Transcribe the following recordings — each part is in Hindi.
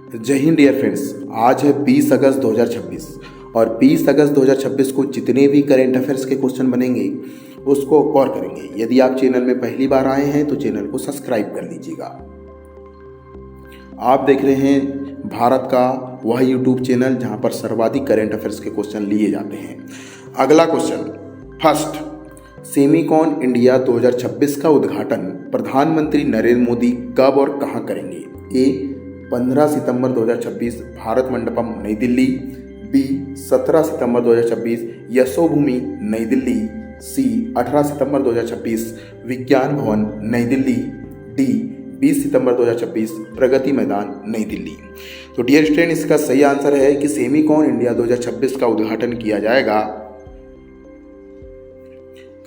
जय हिंद डियर फ्रेंड्स। आज है 20 अगस्त 2026 और 20 अगस्त 2026 को जितने भी करेंट अफेयर्स के क्वेश्चन बनेंगे उसको गौर करेंगे। यदि आप चैनल में पहली बार आए हैं तो चैनल को सब्सक्राइब कर लीजिएगा। आप देख रहे हैं भारत का वह यूट्यूब चैनल जहां पर सर्वाधिक करेंट अफेयर्स के क्वेश्चन लिए जाते हैं। अगला क्वेश्चन, फर्स्ट, सेमीकॉन इंडिया 2026 का उद्घाटन प्रधानमंत्री नरेंद्र मोदी कब और कहां करेंगे? ए 15 सितंबर 2026 भारत मंडपम नई दिल्ली, बी 17 सितंबर 2026 यशोभूमि नई दिल्ली, सी 18 सितंबर 2026 विज्ञान भवन नई दिल्ली, डी 20 सितंबर 2026 प्रगति मैदान नई दिल्ली। तो डियर स्टूडेंट, इसका सही आंसर है कि सेमीकॉन इंडिया 2026 का उद्घाटन किया जाएगा।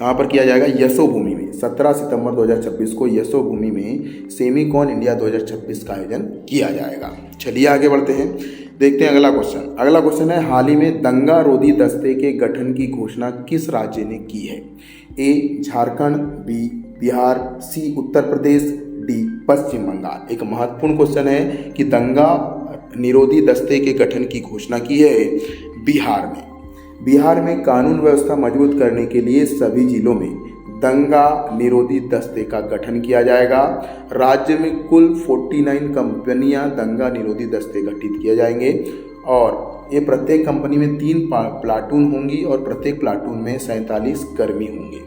कहाँ पर किया जाएगा? यशोभूमि में। 17 सितंबर 2026 को यशोभूमि में सेमीकॉन इंडिया 2026 का आयोजन किया जाएगा। चलिए आगे बढ़ते हैं, देखते हैं अगला क्वेश्चन। अगला क्वेश्चन है, हाल ही में दंगा रोधी दस्ते के गठन की घोषणा किस राज्य ने की है? ए झारखंड, बी बिहार, सी उत्तर प्रदेश, डी पश्चिम बंगाल। एक महत्वपूर्ण क्वेश्चन है कि दंगा निरोधी दस्ते के गठन की घोषणा की है बिहार में। बिहार में कानून व्यवस्था मजबूत करने के लिए सभी जिलों में दंगा निरोधी दस्ते का गठन किया जाएगा। राज्य में कुल 49 कंपनियां दंगा निरोधी दस्ते गठित किए जाएंगे और ये प्रत्येक कंपनी में 3 प्लाटून होंगी और प्रत्येक प्लाटून में 47 कर्मी होंगे।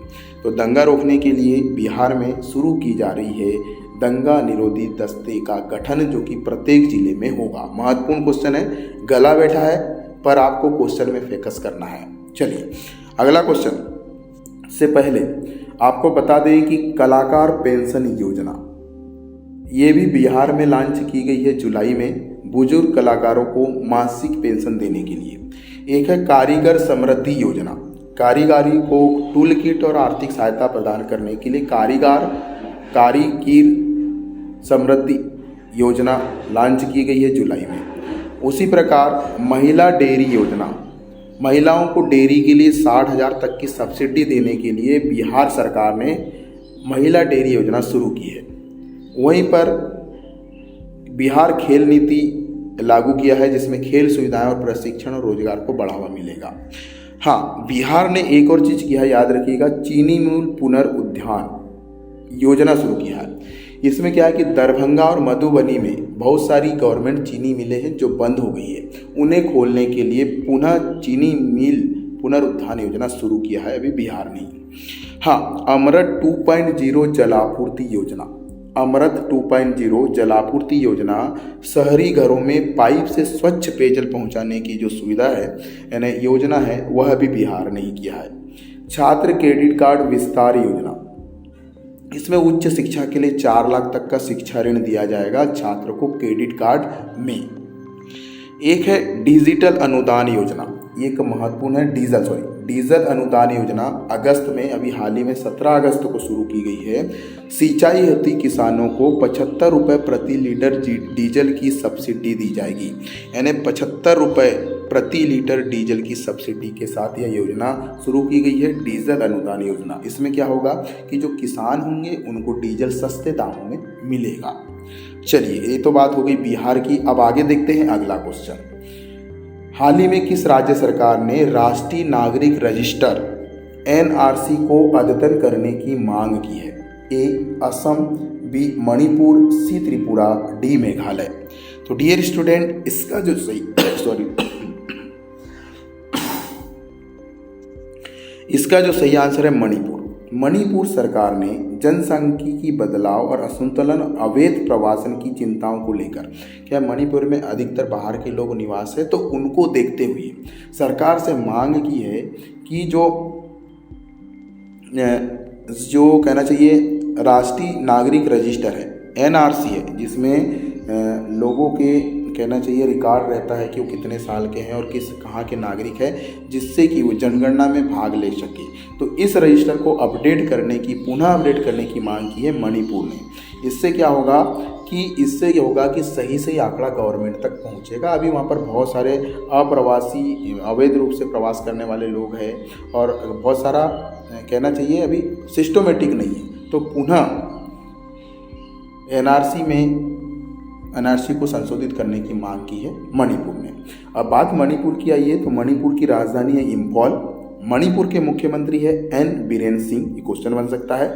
तो दंगा रोकने के लिए बिहार में शुरू की जा रही है दंगा निरोधी दस्ते का गठन, जो कि प्रत्येक जिले में होगा। महत्वपूर्ण क्वेश्चन है, गला बैठा है पर आपको क्वेश्चन में फोकस करना है। चलिए अगला क्वेश्चन से पहले आपको बता दें कि कलाकार पेंशन योजना ये भी बिहार में लॉन्च की गई है जुलाई में, बुजुर्ग कलाकारों को मासिक पेंशन देने के लिए। एक है कारीगर समृद्धि योजना, कारीगरी को टूल किट और आर्थिक सहायता प्रदान करने के लिए कारीगर समृद्धि योजना लॉन्च की गई है जुलाई में। उसी प्रकार महिला डेयरी योजना, महिलाओं को डेयरी के लिए 60,000 तक की सब्सिडी देने के लिए बिहार सरकार ने महिला डेयरी योजना शुरू की है। वहीं पर बिहार खेल नीति लागू किया है जिसमें खेल सुविधाएं और प्रशिक्षण और रोजगार को बढ़ावा मिलेगा। हाँ, बिहार ने एक और चीज़ किया है, याद रखिएगा, चीनी मिल पुनर्उद्धान योजना शुरू किया है। इसमें क्या है कि दरभंगा और मधुबनी में बहुत सारी गवर्नमेंट चीनी मिलें हैं जो बंद हो गई है, उन्हें खोलने के लिए पुनः चीनी मिल पुनरुत्थान योजना शुरू किया है अभी बिहार ने। हाँ, अमृत 2.0 जलापूर्ति योजना, अमृत 2.0 जलापूर्ति योजना शहरी घरों में पाइप से स्वच्छ पेयजल पहुंचाने की जो सुविधा है यानी योजना है, वह भी बिहार ने ही किया है। छात्र क्रेडिट कार्ड विस्तार योजना, इसमें उच्च शिक्षा के लिए 4 लाख तक का शिक्षा ऋण दिया जाएगा छात्रों को क्रेडिट कार्ड में। एक है डिजिटल अनुदान योजना, ये एक महत्वपूर्ण है, डीजल अनुदान योजना अगस्त में, अभी हाल ही में 17 अगस्त को शुरू की गई है। सिंचाई हेतु किसानों को 75 रुपये प्रति लीटर डीजल की सब्सिडी दी जाएगी, यानी 75 रुपये प्रति लीटर डीजल की सब्सिडी के साथ यह योजना शुरू की गई है, डीजल अनुदान योजना। इसमें क्या होगा कि जो किसान होंगे उनको डीजल सस्ते दामों में मिलेगा। चलिए, ये तो बात हो गई बिहार की। अब आगे देखते हैं अगला क्वेश्चन। हाल ही में किस राज्य सरकार ने राष्ट्रीय नागरिक रजिस्टर NRC को अद्यतन करने की मांग की है? ए असम, बी मणिपुर, सी त्रिपुरा, डी मेघालय। तो डियर स्टूडेंट, इसका जो सही इसका जो सही आंसर है मणिपुर। मणिपुर सरकार ने जनसांख्यिकी बदलाव और असंतुलन, अवैध प्रवासन की चिंताओं को लेकर, क्या मणिपुर में अधिकतर बाहर के लोग निवास है, तो उनको देखते हुए सरकार से मांग की है कि जो कहना चाहिए राष्ट्रीय नागरिक रजिस्टर है NRC है, जिसमें लोगों के कहना चाहिए रिकॉर्ड रहता है कि वो कितने साल के हैं और कहाँ के नागरिक है, जिससे कि वो जनगणना में भाग ले सके। तो इस रजिस्टर को पुनः अपडेट करने की मांग की है मणिपुर ने। इससे क्या होगा कि सही आंकड़ा गवर्नमेंट तक पहुंचेगा। अभी वहाँ पर बहुत सारे अप्रवासी, अवैध रूप से प्रवास करने वाले लोग हैं और बहुत सारा कहना चाहिए अभी सिस्टमेटिक नहीं है। तो पुनः NRC में एनआरसी को संशोधित करने की मांग की है मणिपुर ने। अब बात मणिपुर की आई है तो मणिपुर की राजधानी है इम्फॉल। मणिपुर के मुख्यमंत्री है एन बीरेन सिंह, ये क्वेश्चन बन सकता है।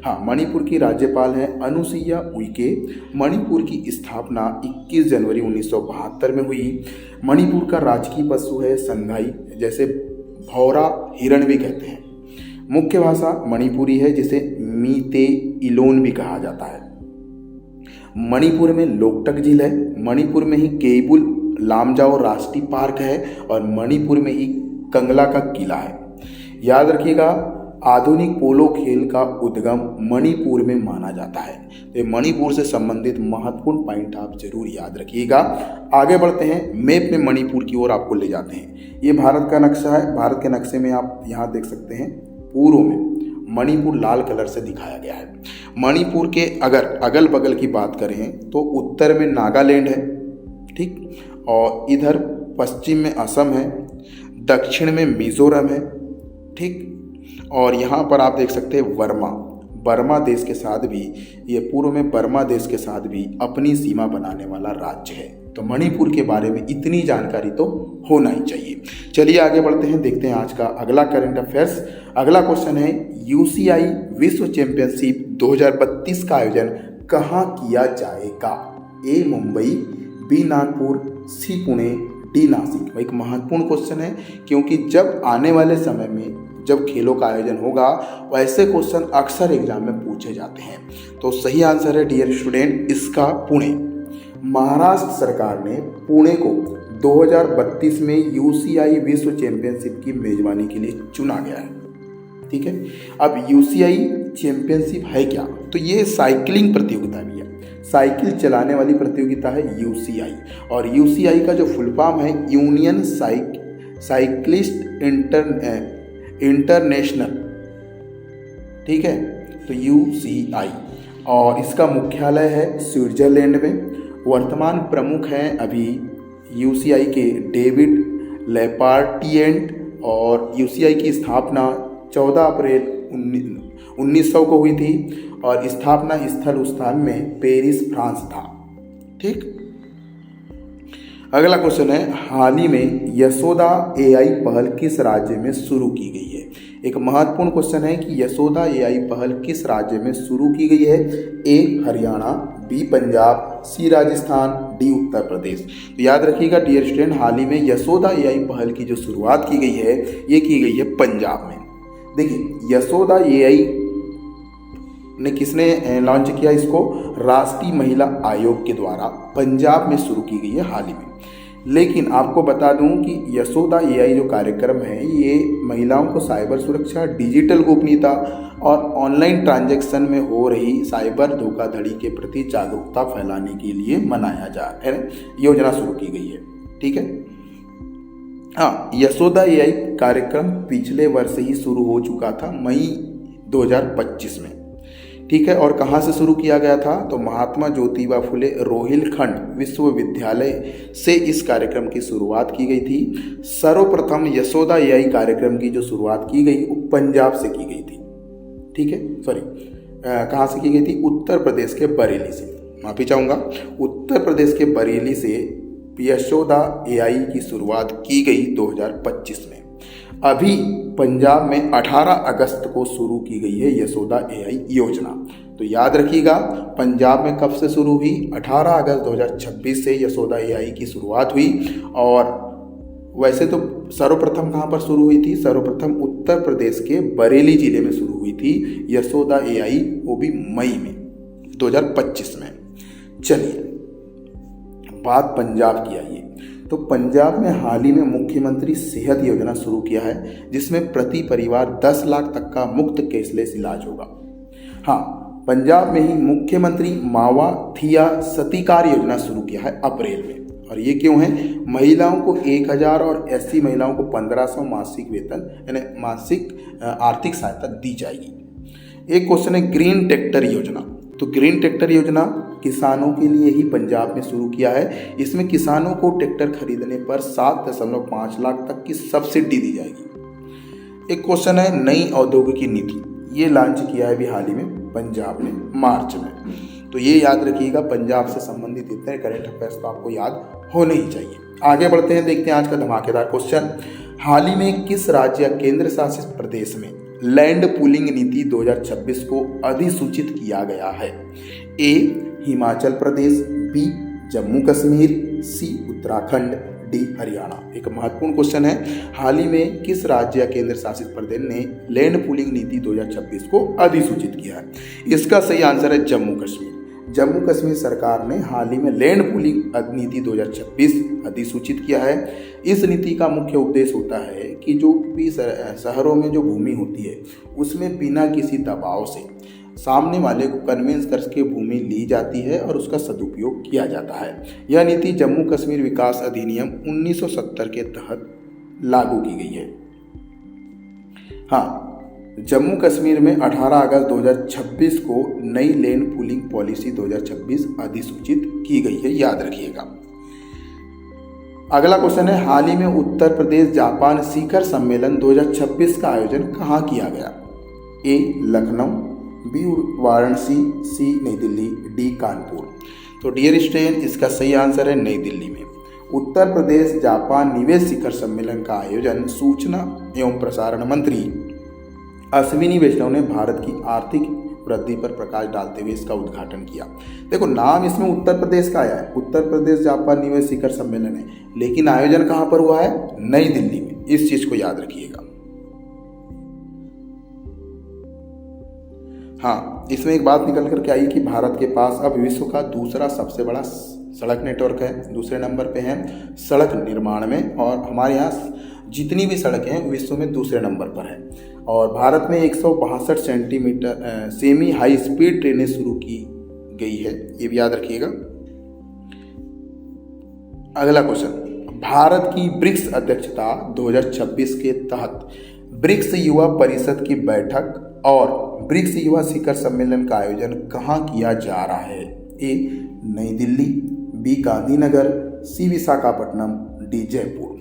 हाँ, मणिपुर की राज्यपाल है अनुसुईया उइके। मणिपुर की स्थापना 21 जनवरी 1972 में हुई। मणिपुर का राजकीय पशु है संघाई, जैसे भौरा हिरण भी कहते हैं। मुख्य भाषा मणिपुरी है, जिसे मीते इलोन भी कहा जाता है। मणिपुर में लोकटक झील है। मणिपुर में ही केबुल लामजाओ राष्ट्रीय पार्क है और मणिपुर में ही कंगला का किला है। याद रखिएगा, आधुनिक पोलो खेल का उद्गम मणिपुर में माना जाता है। तो मणिपुर से संबंधित महत्वपूर्ण पॉइंट आप जरूर याद रखिएगा। आगे बढ़ते हैं, मैप में मणिपुर की ओर आपको ले जाते हैं। ये भारत का नक्शा है। भारत के नक्शे में आप यहाँ देख सकते हैं, पूर्व में मणिपुर लाल कलर से दिखाया गया है। मणिपुर के अगर अगल बगल की बात करें तो उत्तर में नागालैंड है, ठीक, और इधर पश्चिम में असम है, दक्षिण में मिजोरम है, ठीक, और यहाँ पर आप देख सकते हैं बर्मा देश के साथ भी, ये पूर्व में बर्मा देश के साथ भी अपनी सीमा बनाने वाला राज्य है। तो मणिपुर के बारे में इतनी जानकारी तो होना ही चाहिए। चलिए आगे बढ़ते हैं, देखते हैं आज का अगला करंट अफेयर्स। अगला क्वेश्चन है, यूसीआई विश्व चैंपियनशिप 2032 का आयोजन कहाँ किया जाएगा? ए मुंबई, बी नागपुर, सी पुणे, डी नासिक। एक महत्वपूर्ण क्वेश्चन है, क्योंकि जब आने वाले समय में जब खेलों का आयोजन होगा वैसे क्वेश्चन अक्सर एग्जाम में पूछे जाते हैं। तो सही आंसर है डियर स्टूडेंट इसका पुणे। महाराष्ट्र सरकार ने पुणे को 2032 में यूसीआई विश्व चैंपियनशिप की मेजबानी के लिए चुना गया है, ठीक है। अब यूसीआई चैंपियनशिप है क्या? तो ये साइकिलिंग प्रतियोगिता भी है, साइकिल चलाने वाली प्रतियोगिता है यूसीआई। और यूसीआई का जो फुल फॉर्म है यूनियन साइक्लिस्ट इंटरनेशनल, ठीक है, तो यूसीआई, और इसका मुख्यालय है स्विट्जरलैंड में। वर्तमान प्रमुख हैं अभी यूसीआई के डेविड लेपार्टिएंट, और यूसीआई की स्थापना 14 अप्रैल 1900 को हुई थी और स्थापना स्थल उस स्थान में पेरिस, फ्रांस था, ठीक। अगला क्वेश्चन है, हाल ही में यशोदा एआई पहल किस राज्य में शुरू की गई है? एक महत्वपूर्ण क्वेश्चन है कि यशोदा एआई पहल किस राज्य में शुरू की गई है? ए हरियाणा, बी पंजाब, सी राजस्थान, डी उत्तर प्रदेश। तो याद रखिएगा डियर स्टूडेंट, हाल ही में यशोदा एआई पहल की जो शुरुआत की गई है ये की गई है पंजाब में। देखिए, यशोदा एआई ने किसने लॉन्च किया इसको? राष्ट्रीय महिला आयोग के द्वारा पंजाब में शुरू की गई है हाल ही में। लेकिन आपको बता दूं कि यशोदा एआई जो कार्यक्रम है ये महिलाओं को साइबर सुरक्षा, डिजिटल गोपनीयता और ऑनलाइन ट्रांजैक्शन में हो रही साइबर धोखाधड़ी के प्रति जागरूकता फैलाने के लिए मनाया जा है, योजना शुरू की गई है, ठीक है। हाँ, यशोदा एआई कार्यक्रम पिछले वर्ष ही शुरू हो चुका था, मई 2025 में, ठीक है। और कहाँ से शुरू किया गया था? तो महात्मा ज्योतिबा फुले रोहिलखंड विश्वविद्यालय से इस कार्यक्रम की शुरुआत की गई थी। सर्वप्रथम यशोदा एआई कार्यक्रम की जो शुरुआत की गई वो पंजाब से की गई थी, ठीक है, सॉरी कहाँ से की गई थी? उत्तर प्रदेश के बरेली से, माफी चाहूँगा, उत्तर प्रदेश के बरेली से यशोदा एआई की शुरुआत की गई 2025 में। अभी पंजाब में 18 अगस्त को शुरू की गई है यशोदा एआई योजना। तो याद रखिएगा, पंजाब में कब से शुरू हुई? 18 अगस्त 2026 से यशोदा एआई की शुरुआत हुई। और वैसे तो सर्वप्रथम कहाँ पर शुरू हुई थी? सर्वप्रथम उत्तर प्रदेश के बरेली जिले में शुरू हुई थी यशोदा एआई, वो भी मई में 2025 में। चलिए बात पंजाब की आइए, तो पंजाब में हाल ही में मुख्यमंत्री सेहत योजना शुरू किया है, जिसमें प्रति परिवार 10 लाख तक का मुफ्त कैशलेस इलाज होगा। हाँ, पंजाब में ही मुख्यमंत्री मावा थिया सतीकार योजना शुरू किया है अप्रैल में। और ये क्यों है? महिलाओं को 1000 और एससी महिलाओं को 1500 मासिक वेतन यानी मासिक आर्थिक सहायता दी जाएगी। एक क्वेश्चन है ग्रीन ट्रैक्टर योजना। तो ग्रीन ट्रैक्टर योजना किसानों के लिए ही पंजाब में शुरू किया है। इसमें किसानों को ट्रैक्टर खरीदने पर 7.5 लाख तक की सब्सिडी दी जाएगी। एक क्वेश्चन है नई औद्योगिकी नीति, ये लॉन्च किया है अभी हाल ही में पंजाब में मार्च में। तो ये याद रखिएगा, पंजाब से संबंधित इतने करंट अफेयर्स तो आपको याद होने ही चाहिए। आगे बढ़ते हैं, देखते हैं आज का धमाकेदार क्वेश्चन। हाल ही में किस राज्य या केंद्र शासित प्रदेश में लैंड पूलिंग नीति 2026 को अधिसूचित किया गया है? ए हिमाचल प्रदेश, बी जम्मू कश्मीर, सी उत्तराखंड, डी हरियाणा। एक महत्वपूर्ण क्वेश्चन है, हाल ही में किस राज्य या केंद्र शासित प्रदेश ने लैंड पूलिंग नीति 2026 को अधिसूचित किया है? इसका सही आंसर है जम्मू कश्मीर। जम्मू कश्मीर सरकार ने हाल ही में लैंड पूलिंग नीति 2026 अधिसूचित किया है। इस नीति का मुख्य उद्देश्य होता है कि जो भी शहरों में जो भूमि होती है उसमें बिना किसी दबाव से सामने वाले को कन्विंस करके भूमि ली जाती है और उसका सदुपयोग किया जाता है। यह नीति जम्मू कश्मीर विकास अधिनियम 1970 के तहत लागू की गई है। हाँ, जम्मू कश्मीर में 18 अगस्त 2026 को नई लैंड पूलिंग पॉलिसी 2026 अधिसूचित की गई है, याद रखिएगा। अगला क्वेश्चन है, हाल ही में उत्तर प्रदेश जापान शिखर सम्मेलन 2026 का आयोजन कहाँ किया गया? ए लखनऊ, बी वाराणसी, सी नई दिल्ली, डी कानपुर। तो डियर स्टूडेंट, इसका सही आंसर है नई दिल्ली में। उत्तर प्रदेश जापान निवेश शिखर सम्मेलन का आयोजन सूचना एवं प्रसारण मंत्री अश्विनी वैष्णव ने भारत की आर्थिक वृद्धि पर प्रकाश डालते हुए इसका उद्घाटन किया। देखो, नाम इसमें उत्तर प्रदेश का आया है, उत्तर प्रदेश जापान निवेश शिखर सम्मेलन है, लेकिन आयोजन कहाँ पर हुआ है? नई दिल्ली में। इस चीज को याद रखिएगा। हाँ, इसमें एक बात निकल कर के आई कि भारत के पास अब विश्व का दूसरा सबसे बड़ा सड़क नेटवर्क है, दूसरे नंबर पे है सड़क निर्माण में, और हमारे यहाँ जितनी भी सड़कें हैं विश्व में दूसरे नंबर पर है। और भारत में 162 सेंटीमीटर सेमी हाई स्पीड ट्रेनें शुरू की गई है, ये भी याद रखिएगा। अगला क्वेश्चन, भारत की ब्रिक्स अध्यक्षता 2026 के तहत ब्रिक्स युवा परिषद की बैठक और ब्रिक्स युवा शिखर सम्मेलन का आयोजन कहाँ किया जा रहा है? ए नई दिल्ली, बी गांधीनगर, सी विशाखापट्टनम, डी जयपुर।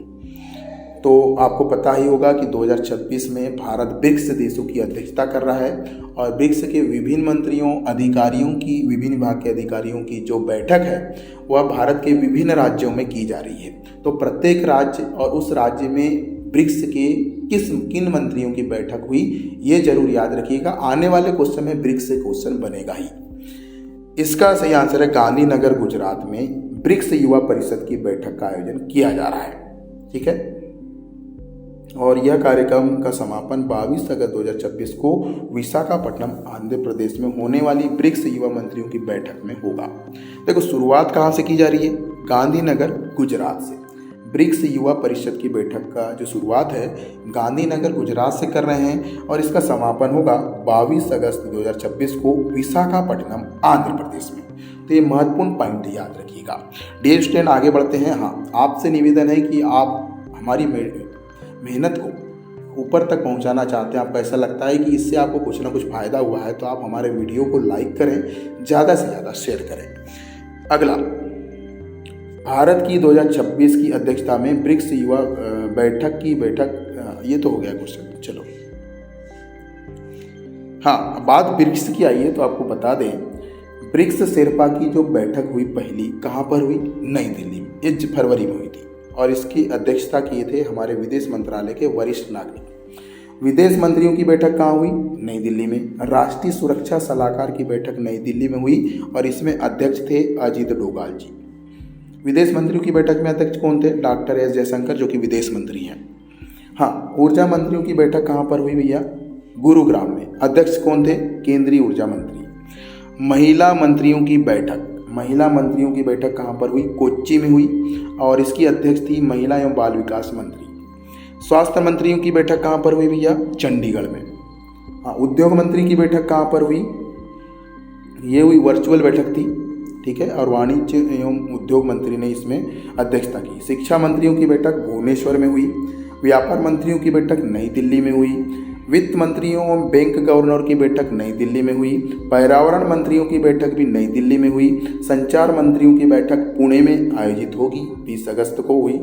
तो आपको पता ही होगा कि 2026 में भारत ब्रिक्स देशों की अध्यक्षता कर रहा है और ब्रिक्स के विभिन्न मंत्रियों, अधिकारियों की, विभिन्न विभाग के अधिकारियों की जो बैठक है वह भारत के विभिन्न राज्यों में की जा रही है। तो प्रत्येक राज्य और उस राज्य में ब्रिक्स के किन मंत्रियों की बैठक हुई, ये जरूर याद रखिएगा। आने वाले क्वेश्चन में ब्रिक्स से क्वेश्चन बनेगा ही। इसका सही आंसर है गांधीनगर गुजरात में ब्रिक्स युवा परिषद की बैठक का आयोजन किया जा रहा है। ठीक है, और यह कार्यक्रम का समापन 22 अगस्त 2026 को विशाखापट्टनम आंध्र प्रदेश में होने वाली ब्रिक्स युवा मंत्रियों की बैठक में होगा। देखो, शुरुआत कहाँ से की जा रही है? गांधीनगर गुजरात से। ब्रिक्स युवा परिषद की बैठक का जो शुरुआत है गांधीनगर गुजरात से कर रहे हैं और इसका समापन होगा 22 अगस्त 2026 को विशाखापट्टनम आंध्र प्रदेश में। तो ये महत्वपूर्ण पॉइंट याद रखिएगा। डियर स्टूडेंट, आगे बढ़ते हैं। हाँ, आपसे निवेदन है कि आप हमारी मेहनत को ऊपर तक पहुंचाना चाहते हैं, आपको ऐसा लगता है कि इससे आपको कुछ ना कुछ फ़ायदा हुआ है, तो आप हमारे वीडियो को लाइक करें, ज़्यादा से ज़्यादा शेयर करें। अगला, भारत की 2026 की अध्यक्षता में ब्रिक्स युवा बैठक ये तो हो गया क्वेश्चन। चलो, हाँ, बात ब्रिक्स की आई है तो आपको बता दें, ब्रिक्स शेरपा की जो बैठक हुई पहली कहाँ पर हुई? नई दिल्ली में, ये फरवरी में हुई थी और इसकी अध्यक्षता किए थे हमारे विदेश मंत्रालय के वरिष्ठ नागरिक। विदेश मंत्रियों की बैठक कहाँ हुई? नई दिल्ली में। राष्ट्रीय सुरक्षा सलाहकार की बैठक नई दिल्ली में हुई और इसमें अध्यक्ष थे अजीत डोभाल जी। विदेश मंत्रियों की बैठक में अध्यक्ष कौन थे? डॉक्टर एस जयशंकर, जो कि विदेश मंत्री हैं। हाँ, ऊर्जा मंत्रियों की बैठक कहाँ पर हुई भैया? गुरुग्राम में। अध्यक्ष कौन थे? केंद्रीय ऊर्जा मंत्री। महिला मंत्रियों की बैठक कहाँ पर हुई? कोच्चि में हुई और इसकी अध्यक्ष थी महिला एवं बाल विकास मंत्री। स्वास्थ्य मंत्रियों की बैठक कहाँ पर हुई भैया? चंडीगढ़ में। हाँ, उद्योग मंत्री की बैठक कहाँ पर हुई? ये हुई वर्चुअल बैठक थी, ठीक है, और वाणिज्य एवं उद्योग मंत्री ने इसमें अध्यक्षता की। शिक्षा मंत्रियों की बैठक भुवनेश्वर में हुई। व्यापार मंत्रियों की बैठक नई दिल्ली में हुई। वित्त मंत्रियों एवं बैंक गवर्नर की बैठक नई दिल्ली में हुई। पर्यावरण मंत्रियों की बैठक भी नई दिल्ली में हुई। संचार मंत्रियों की बैठक पुणे में आयोजित होगी, 20 अगस्त को हुई।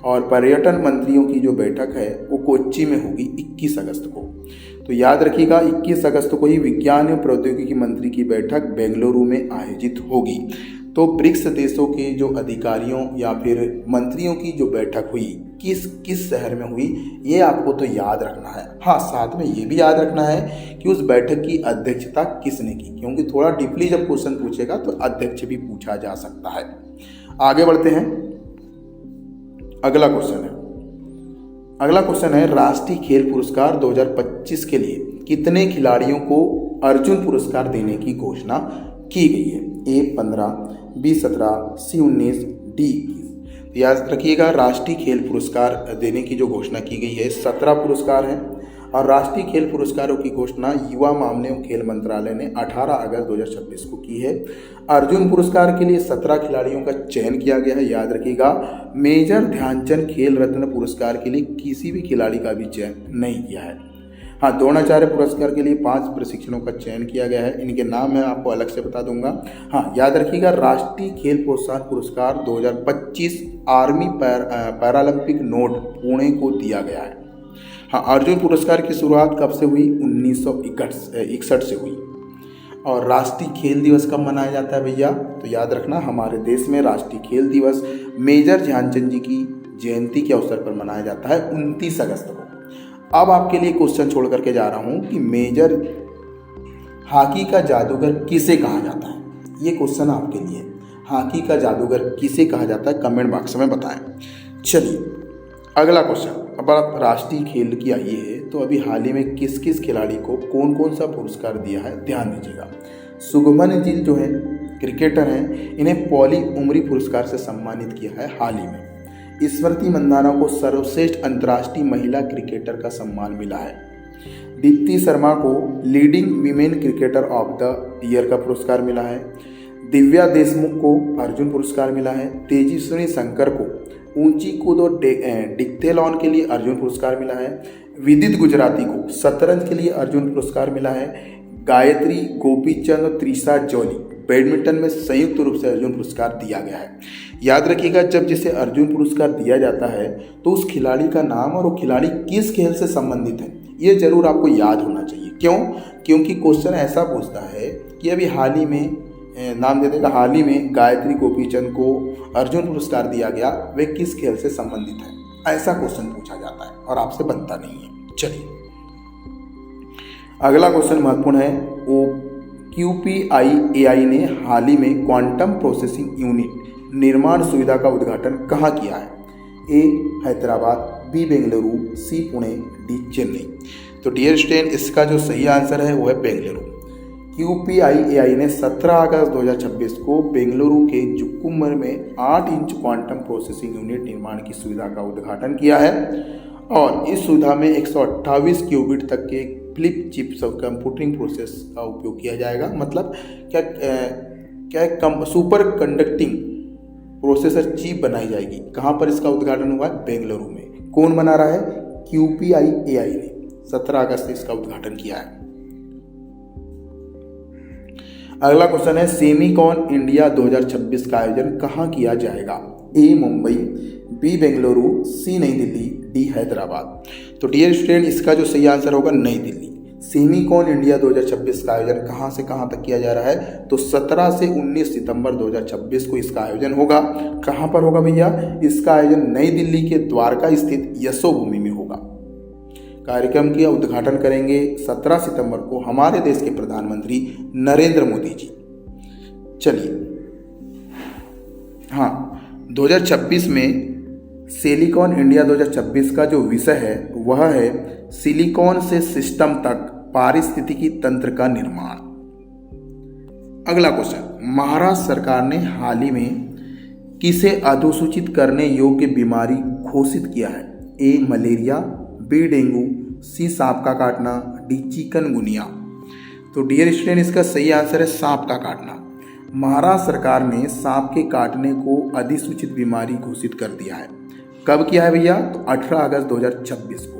और पर्यटन मंत्रियों की जो बैठक है वो कोच्चि में होगी 21 अगस्त को। तो याद रखिएगा 21 अगस्त को ही विज्ञान एवं प्रौद्योगिकी मंत्री की बैठक बेंगलुरु में आयोजित होगी। तो ब्रिक्स देशों के जो अधिकारियों या फिर मंत्रियों की जो बैठक हुई किस किस शहर में हुई, ये आपको तो याद रखना है। हाँ, साथ में ये भी याद रखना है कि उस बैठक की अध्यक्षता किसने की, क्योंकि थोड़ा डीपली जब क्वेश्चन पूछेगा तो अध्यक्ष भी पूछा जा सकता है। आगे बढ़ते हैं, अगला क्वेश्चन है राष्ट्रीय खेल पुरस्कार 2025 के लिए कितने खिलाड़ियों को अर्जुन पुरस्कार देने की घोषणा की गई है? A 15, B 17, C 19, D 21। याद रखिएगा राष्ट्रीय खेल पुरस्कार देने की जो घोषणा की गई है 17 पुरस्कार हैं और राष्ट्रीय खेल पुरस्कारों की घोषणा युवा मामले एवं खेल मंत्रालय ने 18 अगस्त 2026 को की है। अर्जुन पुरस्कार के लिए 17 खिलाड़ियों का चयन किया गया है। याद रखिएगा मेजर ध्यानचंद खेल रत्न पुरस्कार के लिए किसी भी खिलाड़ी का भी चयन नहीं किया है। हाँ, द्रोणाचार्य पुरस्कार के लिए 5 प्रशिक्षणों का चयन किया गया है। इनके नाम मैं आपको अलग से बता दूंगा। हाँ, याद रखिएगा राष्ट्रीय खेल प्रोत्साहन पुरस्कार 2025 आर्मी पैरालंपिक नोट पुणे को दिया गया है। हाँ, अर्जुन पुरस्कार की शुरुआत कब से हुई? 1961 से हुई। और राष्ट्रीय खेल दिवस कब मनाया जाता है भैया? तो याद रखना हमारे देश में राष्ट्रीय खेल दिवस मेजर ध्यानचंद जी की जयंती के अवसर पर मनाया जाता है 29 अगस्त को। अब आपके लिए क्वेश्चन छोड़ करके जा रहा हूं कि मेजर हॉकी का जादूगर किसे कहा जाता है? ये क्वेश्चन आपके लिए, हॉकी का जादूगर किसे कहा जाता है, कमेंट बॉक्स में बताएं। चलिए अगला क्वेश्चन, अब आप राष्ट्रीय खेल की आई है तो अभी हाल ही में किस किस खिलाड़ी को कौन कौन सा पुरस्कार दिया है, ध्यान दीजिएगा। शुभमन गिल जो है क्रिकेटर हैं, इन्हें पॉली उमरी पुरस्कार से सम्मानित किया है हाल ही में। स्मृति मंदाना को सर्वश्रेष्ठ अंतर्राष्ट्रीय महिला क्रिकेटर का सम्मान मिला है। दीप्ति शर्मा को leading women cricketer of the year का पुरस्कार मिला है। दिव्या देशमुख को अर्जुन पुरस्कार मिला है। तेजस्विनी शंकर को ऊंची कूद और डिक्थेलॉन के लिए अर्जुन पुरस्कार मिला है। विदित गुजराती को शतरंज के लिए अर्जुन पुरस्कार मिला है। गायत्री गोपीचंद और त्रिशा जॉली बैडमिंटन में संयुक्त रूप से अर्जुन पुरस्कार दिया गया है। याद रखिएगा जब जिसे अर्जुन पुरस्कार दिया जाता है तो उस खिलाड़ी का नाम और वो खिलाड़ी किस खेल से संबंधित है ये जरूर आपको याद होना चाहिए। क्यों? क्योंकि क्वेश्चन ऐसा पूछता है कि अभी हाल ही में नाम दे देगा, हाल ही में गायत्री गोपीचंद को अर्जुन पुरस्कार दिया गया, वे किस खेल से संबंधित है, ऐसा क्वेश्चन पूछा जाता है और आपसे बनता नहीं है। चलिए अगला क्वेश्चन महत्वपूर्ण है। वो QPIAI ने हाल ही में क्वांटम प्रोसेसिंग यूनिट निर्माण सुविधा का उद्घाटन कहाँ किया है? A Hyderabad, B Bengaluru, C Pune, D Chennai. तो डियर स्टूडेंट इसका जो सही आंसर है वो है बेंगलुरु। QPIAI ने 17 अगस्त 2026 को बेंगलुरु के जुक्कुमर में 8 इंच क्वांटम प्रोसेसिंग यूनिट निर्माण की सुविधा का उद्घाटन किया है और इस सुविधा में 128 क्यूबिट तक के फ्लिप चिप्स और कंप्यूटिंग प्रोसेस का उपयोग किया जाएगा। मतलब क्या सुपर कंडक्टिंग प्रोसेसर चिप बनाई जाएगी। कहाँ पर इसका उद्घाटन हुआ है? बेंगलुरु में। कौन बना रहा है? QPIAI ने 17 अगस्त से इसका उद्घाटन किया है। अगला क्वेश्चन है सेमीकॉन इंडिया 2026 का आयोजन कहाँ किया जाएगा? A Mumbai, B Bengaluru, C नई दिल्ली, D हैदराबाद। तो डियर स्टूडेंट इसका जो सही आंसर होगा नई दिल्ली। सेमीकॉन इंडिया 2026 का आयोजन कहाँ से कहाँ तक किया जा रहा है? तो 17 से 19 सितंबर 2026 को इसका आयोजन होगा। कहाँ पर होगा भैया? इसका आयोजन नई दिल्ली के द्वारका स्थित यशोभूमि में होगा। कार्यक्रम का उद्घाटन करेंगे 17 सितंबर को हमारे देश के प्रधानमंत्री नरेंद्र मोदी जी। चलिए हाँ, 2026 में सिलिकॉन इंडिया 2026 का जो विषय है वह है सिलिकॉन से सिस्टम तक पारिस्थितिकी तंत्र का निर्माण। अगला क्वेश्चन, महाराष्ट्र सरकार ने हाल ही में किसे अधोसूचित करने योग्य बीमारी घोषित किया है? A malaria, B dengue, C सांप का काटना, D चिकनगुनिया। तो डियर स्टूडेंट इसका सही आंसर है सांप का काटना। महाराष्ट्र सरकार ने सांप के काटने को अधिसूचित बीमारी घोषित कर दिया है। कब किया है भैया? तो 18 अगस्त 2026 को।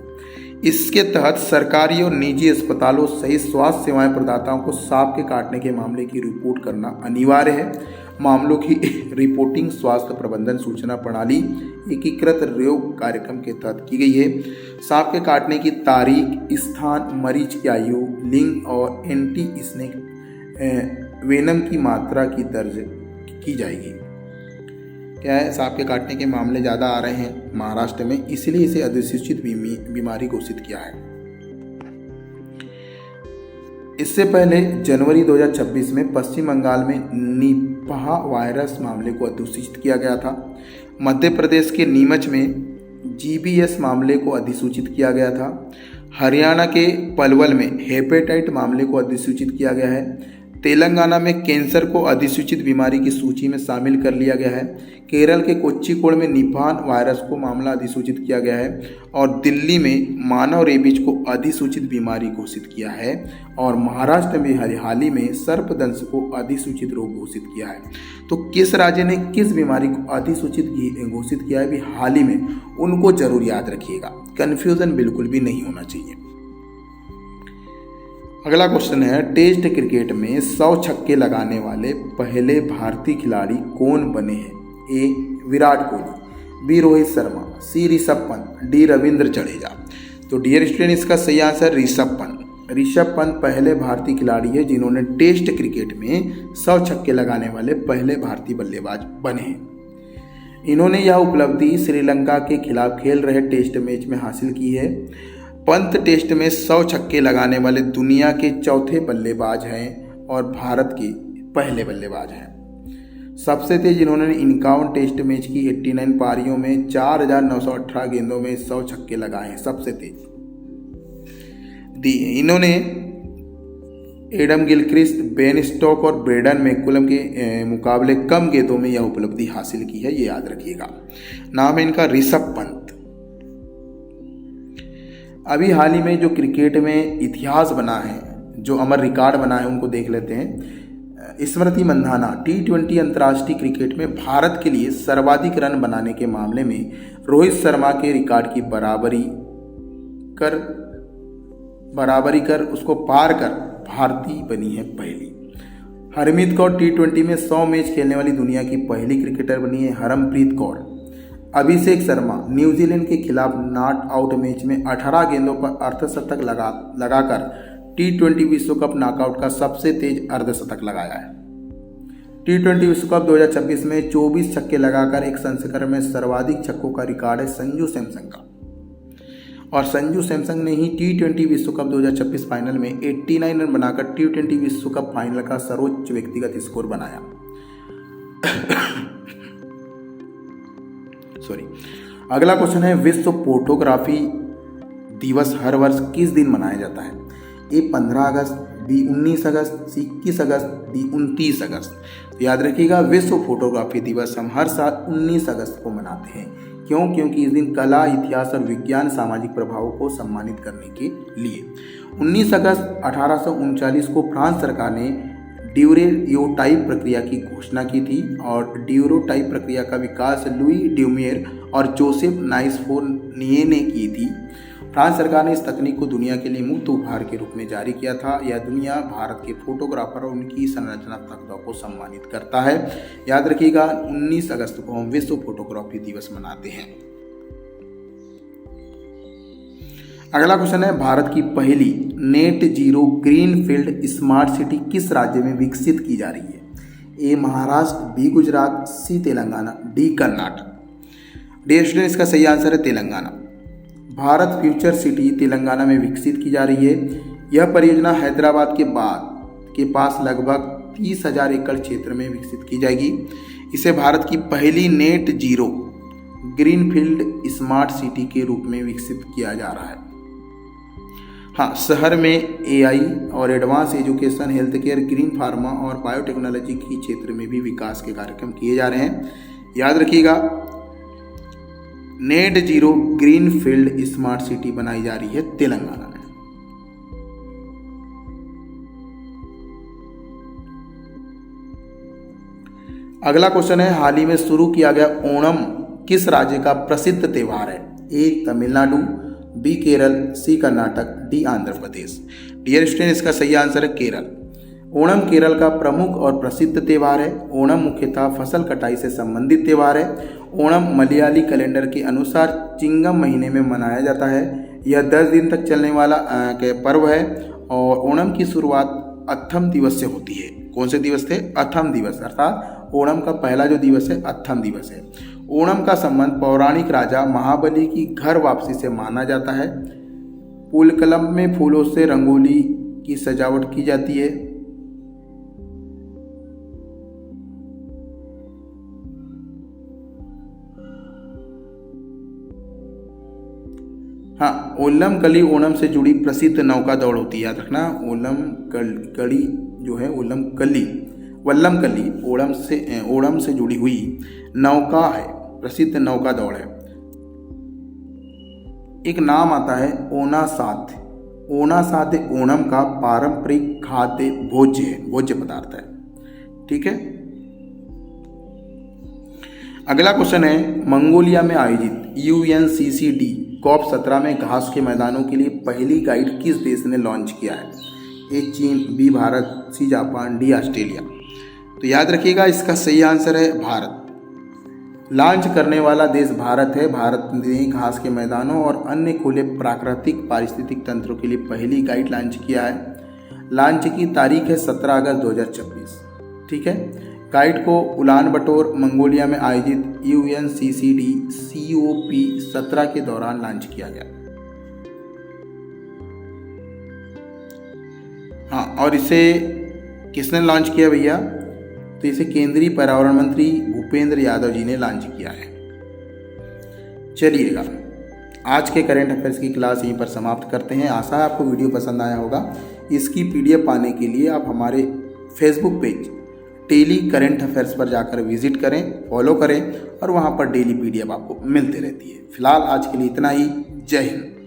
इसके तहत सरकारी और निजी अस्पतालों सहित स्वास्थ्य सेवाएं प्रदाताओं को सांप के काटने के मामले की रिपोर्ट करना अनिवार्य है मामलों की रिपोर्टिंग स्वास्थ्य प्रबंधन सूचना प्रणाली एकीकृत योग कार्यक्रम के तहत की गई है। सांप के काटने की तारीख, स्थान, मरीज की आयु, लिंग और एंटी स्नेक वेनम की मात्रा की दर्ज की जाएगी। क्या है, सांप के काटने के मामले ज़्यादा आ रहे हैं महाराष्ट्र में, इसलिए इसे अधिसूचित बीमारी घोषित किया है। इससे पहले जनवरी 2026 में पश्चिम बंगाल में निपाह वायरस मामले को अधिसूचित किया गया था। मध्य प्रदेश के नीमच में GBS मामले को अधिसूचित किया गया था। हरियाणा के पलवल में हेपेटाइट मामले को अधिसूचित किया गया है। तेलंगाना में कैंसर को अधिसूचित बीमारी की सूची में शामिल कर लिया गया है। केरल के कोच्चिकोड में निपाह वायरस को मामला अधिसूचित किया गया है और दिल्ली में मानव रेबीज को अधिसूचित बीमारी घोषित किया है और महाराष्ट्र में हाल ही में सर्पदंश को अधिसूचित रोग घोषित किया है। तो किस राज्य ने किस बीमारी को अधिसूचित घोषित किया है अभी हाल ही में, उनको जरूर याद रखिएगा, कन्फ्यूजन बिल्कुल भी नहीं होना चाहिए। अगला क्वेश्चन है, टेस्ट क्रिकेट में 100 छक्के लगाने वाले पहले भारतीय खिलाड़ी कौन बने हैं? ए विराट कोहली, बी रोहित शर्मा, सी ऋषभ पंत, डी रविंद्र जडेजा। तो डियर स्टूडेंट, इसका सही आंसर ऋषभ पंत। ऋषभ पंत पहले भारतीय खिलाड़ी है जिन्होंने टेस्ट क्रिकेट में 100 छक्के लगाने वाले पहले भारतीय बल्लेबाज बने हैं। इन्होंने यह उपलब्धि श्रीलंका के खिलाफ खेल रहे टेस्ट मैच में हासिल की है। पंत टेस्ट में 100 छक्के लगाने वाले दुनिया के चौथे बल्लेबाज हैं और भारत के पहले बल्लेबाज हैं। सबसे तेज इन्होंने 51 टेस्ट मैच की 89 पारियों में 4918 गेंदों में 100 छक्के लगाए हैं, सबसे तेज। इन्होंने एडम गिलक्रिस्ट, बेन स्टोक और ब्रेडन मैकुलम के मुकाबले कम गेंदों में यह उपलब्धि हासिल की है, ये याद रखिएगा। नाम है इनका ऋषभ पंत। अभी हाल ही में जो क्रिकेट में इतिहास बना है, जो अमर रिकॉर्ड बना है, उनको देख लेते हैं। स्मृति मंधाना T20 अंतर्राष्ट्रीय क्रिकेट में भारत के लिए सर्वाधिक रन बनाने के मामले में रोहित शर्मा के रिकॉर्ड की बराबरी कर उसको पार कर भारतीय बनी है पहली। हरमीत कौर T20 में 100 मैच खेलने वाली दुनिया की पहली क्रिकेटर बनी है हरमप्रीत कौर। अभिषेक शर्मा न्यूजीलैंड के खिलाफ नॉट आउट मैच में 18 गेंदों पर अर्धशतक लगाकर T20 विश्व कप नॉकआउट का सबसे तेज अर्धशतक लगाया है। T20 विश्व कप 2026 में 24 छक्के लगाकर एक संस्करण में सर्वाधिक छक्कों का रिकॉर्ड है संजू सैमसंग का, और संजू सैमसंग ने ही T20 विश्व कप 2026 फाइनल में 89 रन बनाकर T20 विश्व कप फाइनल का सर्वोच्च व्यक्तिगत स्कोर बनाया। अगला क्वेश्चन है, विश्व फोटोग्राफी दिवस हर वर्ष किस दिन मनाया जाता है? ए 15 अगस्त, बी 19 अगस्त, सी 21 अगस्त, डी 29 अगस्त। तो याद रखिएगा, विश्व फोटोग्राफी दिवस हम हर साल 19 अगस्त को मनाते हैं। क्यों? क्योंकि इस दिन कला, इतिहास और विज्ञान सामाजिक प्रभावों को सम्मानित करने के लिए 19 अगस्त 1839 को फ्रांस सरकार ने ड्यूरेयोटाइप प्रक्रिया की घोषणा की थी और ड्यूरोटाइप प्रक्रिया का विकास लुई ड्यूमियर और जोसेफ नाइसफोर्निये ने की थी। फ्रांस सरकार ने इस तकनीक को दुनिया के लिए मुफ्त उपहार के रूप में जारी किया था। यह दुनिया भारत के फोटोग्राफर और उनकी संरचनात्मकता को सम्मानित करता है। याद रखिएगा, 19 अगस्त को हम विश्व फोटोग्राफी दिवस मनाते हैं। अगला क्वेश्चन है, भारत की पहली net zero greenfield smart city किस राज्य में विकसित की जा रही है? A Maharashtra, B Gujarat, C Telangana, D Karnataka. Dear student, इसका सही आंसर है तेलंगाना। भारत फ्यूचर सिटी तेलंगाना में विकसित की जा रही है। यह परियोजना हैदराबाद के पास लगभग 30,000 एकड़ क्षेत्र में विकसित की जाएगी। इसे भारत की पहली net zero greenfield smart city के रूप में विकसित किया जा रहा है। हाँ, शहर में AI और advance education, health care, green pharma और बायोटेक्नोलॉजी के क्षेत्र में भी विकास के कार्यक्रम किए जा रहे हैं। याद रखिएगा, net zero greenfield smart city बनाई जा रही है तेलंगाना में। अगला क्वेश्चन है, हाल ही में शुरू किया गया ओणम किस राज्य का प्रसिद्ध त्योहार है? ए तमिलनाडु, बी केरल, सी Karnataka, D Andhra Pradesh. Dear student, इसका सही आंसर है केरल। ओणम केरल का प्रमुख और प्रसिद्ध त्यौहार है। ओणम मुख्यतः फसल कटाई से संबंधित त्यौहार है। ओणम मलयाली कैलेंडर के अनुसार चिंगम महीने में मनाया जाता है। यह 10 दिन तक चलने वाला पर्व है और ओणम की शुरुआत अथम दिवस से होती है। कौन से दिवस थे? अथम दिवस, अर्थात ओणम का पहला जो दिवस है अथम दिवस है। ओणम का संबंध पौराणिक राजा महाबली की घर वापसी से माना जाता है। पुलकलम में फूलों से रंगोली की सजावट की जाती है। हाँ, ओल्लम कली ओणम से जुड़ी प्रसिद्ध नौका दौड़ होती है, याद रखना। कली जो है वल्लम कली ओणम से जुड़ी हुई नौका है, प्रसिद्ध नौका दौड़ है। एक नाम आता है ओनासाद। ओनासाद ओणम का पारंपरिक खाद्य भोज्य पदार्थ है। ठीक है। अगला क्वेश्चन है, मंगोलिया में आयोजित UNCCD COP17 में घास के मैदानों के लिए पहली गाइड किस देश ने लॉन्च किया है? ए चीन, B Bharat, C Japan, D Australia. तो याद रखिएगा इसका सही आंसर है भारत। लॉन्च करने वाला देश भारत है। भारत ने घास के मैदानों और अन्य खुले प्राकृतिक पारिस्थितिक तंत्रों के लिए पहली गाइड लॉन्च किया है। लॉन्च की तारीख है 17 अगस्त 2026। ठीक है। गाइड को उलान बटोर मंगोलिया में आयोजित UNCCD COP17 के दौरान लॉन्च किया गया। हाँ, और इसे किसने लॉन्च किया भैया? तो इसे केंद्रीय पर्यावरण मंत्री भूपेंद्र यादव जी ने लॉन्च किया है। चलिएगा, आज के करंट अफेयर्स की क्लास यहीं पर समाप्त करते हैं। आशा है आपको वीडियो पसंद आया होगा। इसकी PDF पाने के लिए आप हमारे Facebook page daily current affairs पर जाकर विजिट करें, फॉलो करें और वहाँ पर डेली PDF आपको मिलते रहती है। फिलहाल आज के लिए इतना ही। जय हिंद।